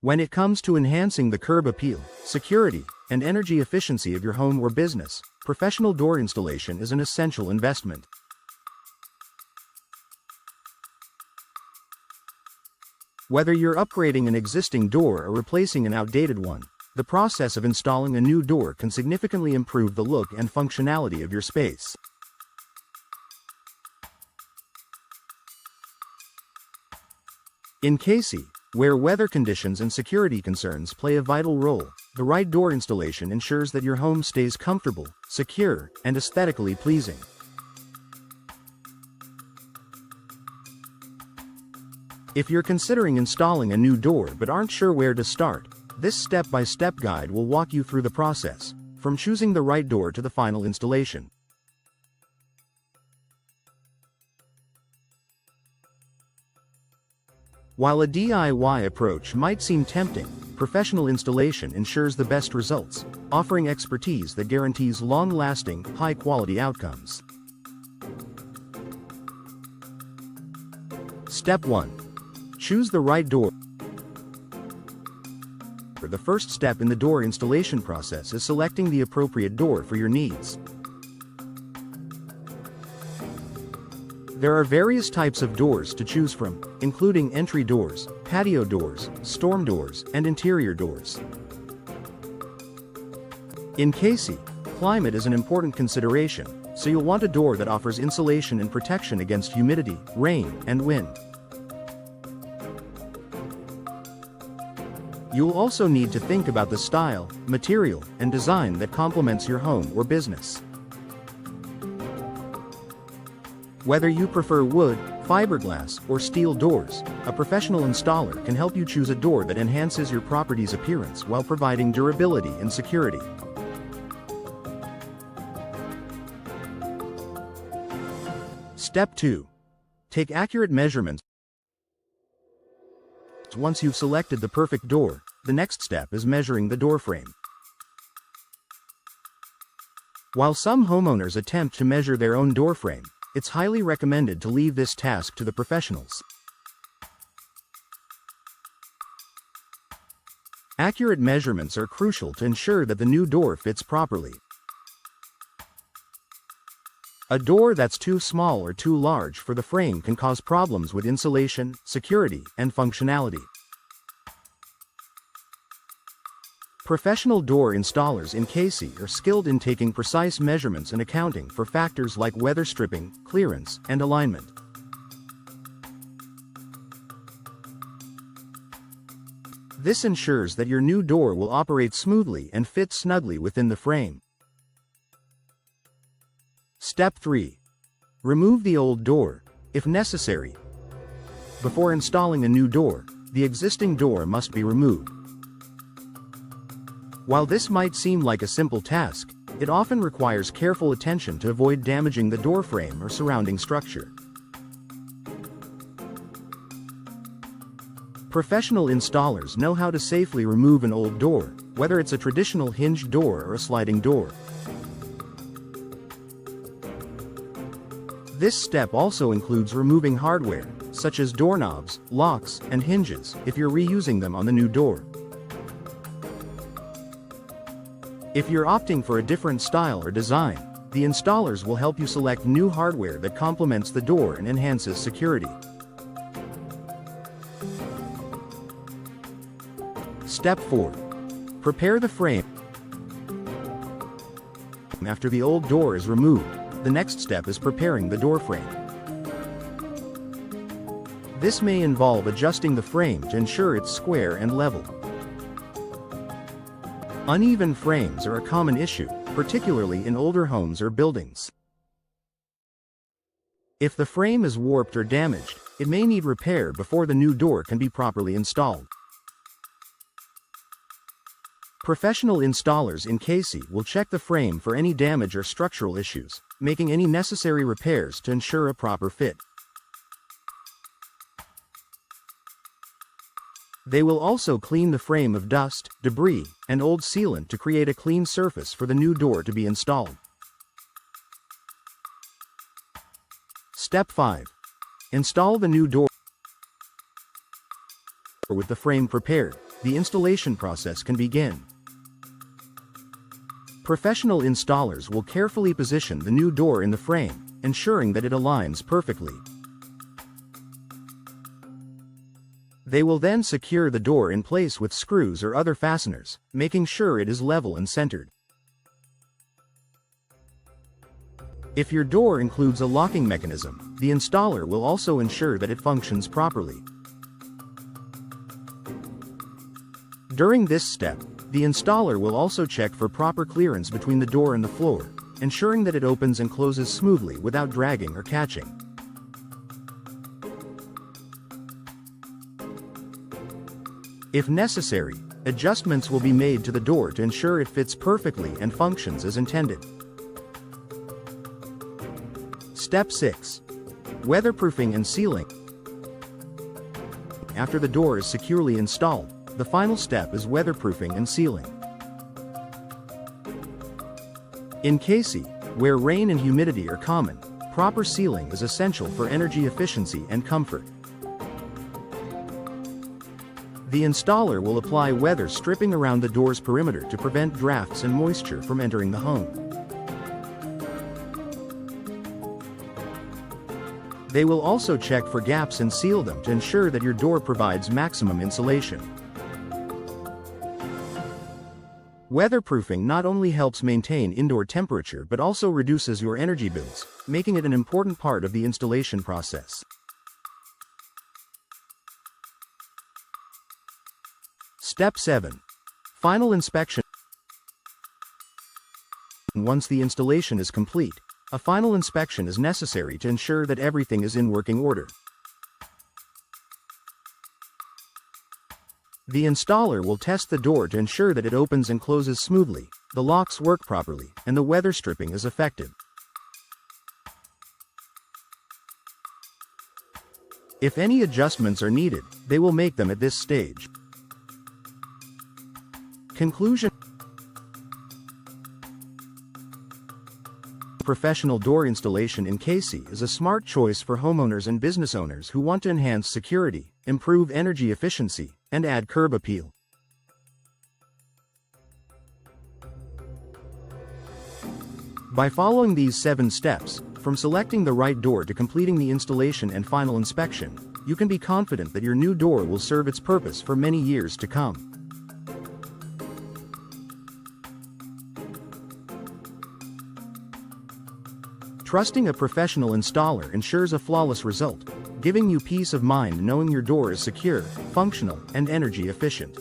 When it comes to enhancing the curb appeal, security, and energy efficiency of your home or business, professional door installation is an essential investment. Whether you're upgrading an existing door or replacing an outdated one, the process of installing a new door can significantly improve the look and functionality of your space. In Cayce, where weather conditions and security concerns play a vital role, the right door installation ensures that your home stays comfortable, secure, and aesthetically pleasing. If you're considering installing a new door but aren't sure where to start, this step-by-step guide will walk you through the process, from choosing the right door to the final installation. While a DIY approach might seem tempting, professional installation ensures the best results, offering expertise that guarantees long-lasting, high-quality outcomes. Step 1. Choose the right door. The first step in the door installation process is selecting the appropriate door for your needs. There are various types of doors to choose from, including entry doors, patio doors, storm doors, and interior doors. In Cayce, climate is an important consideration, so you'll want a door that offers insulation and protection against humidity, rain, and wind. You'll also need to think about the style, material, and design that complements your home or business. Whether you prefer wood, fiberglass, or steel doors, a professional installer can help you choose a door that enhances your property's appearance while providing durability and security. Step 2. Take accurate measurements. Once you've selected the perfect door, the next step is measuring the door frame. While some homeowners attempt to measure their own door frame, it's highly recommended to leave this task to the professionals. Accurate measurements are crucial to ensure that the new door fits properly. A door that's too small or too large for the frame can cause problems with insulation, security, and functionality. Professional door installers in Cayce are skilled in taking precise measurements and accounting for factors like weather stripping, clearance, and alignment. This ensures that your new door will operate smoothly and fit snugly within the frame. Step 3. Remove the old door, if necessary. Before installing a new door, the existing door must be removed. While this might seem like a simple task, it often requires careful attention to avoid damaging the door frame or surrounding structure. Professional installers know how to safely remove an old door, whether it's a traditional hinged door or a sliding door. This step also includes removing hardware, such as doorknobs, locks, and hinges, if you're reusing them on the new door. If you're opting for a different style or design, the installers will help you select new hardware that complements the door and enhances security. Step 4. Prepare the frame. After the old door is removed, the next step is preparing the door frame. This may involve adjusting the frame to ensure it's square and level. Uneven frames are a common issue, particularly in older homes or buildings. If the frame is warped or damaged, it may need repair before the new door can be properly installed. Professional installers in Cayce will check the frame for any damage or structural issues, making any necessary repairs to ensure a proper fit. They will also clean the frame of dust, debris, and old sealant to create a clean surface for the new door to be installed. Step 5. Install the new door. With the frame prepared, the installation process can begin. Professional installers will carefully position the new door in the frame, ensuring that it aligns perfectly. They will then secure the door in place with screws or other fasteners, making sure it is level and centered. If your door includes a locking mechanism, the installer will also ensure that it functions properly. During this step, the installer will also check for proper clearance between the door and the floor, ensuring that it opens and closes smoothly without dragging or catching. If necessary, adjustments will be made to the door to ensure it fits perfectly and functions as intended. Step 6. Weatherproofing and sealing. After the door is securely installed, the final step is weatherproofing and sealing. In Cayce, where rain and humidity are common, proper sealing is essential for energy efficiency and comfort. The installer will apply weather stripping around the door's perimeter to prevent drafts and moisture from entering the home. They will also check for gaps and seal them to ensure that your door provides maximum insulation. Weatherproofing not only helps maintain indoor temperature but also reduces your energy bills, making it an important part of the installation process. Step 7. Final inspection. Once the installation is complete, a final inspection is necessary to ensure that everything is in working order. The installer will test the door to ensure that it opens and closes smoothly, the locks work properly, and the weather stripping is effective. If any adjustments are needed, they will make them at this stage. Conclusion. Professional door installation in Cayce is a smart choice for homeowners and business owners who want to enhance security, improve energy efficiency, and add curb appeal. By following these 7 steps, from selecting the right door to completing the installation and final inspection, you can be confident that your new door will serve its purpose for many years to come. Trusting a professional installer ensures a flawless result, giving you peace of mind knowing your door is secure, functional, and energy efficient.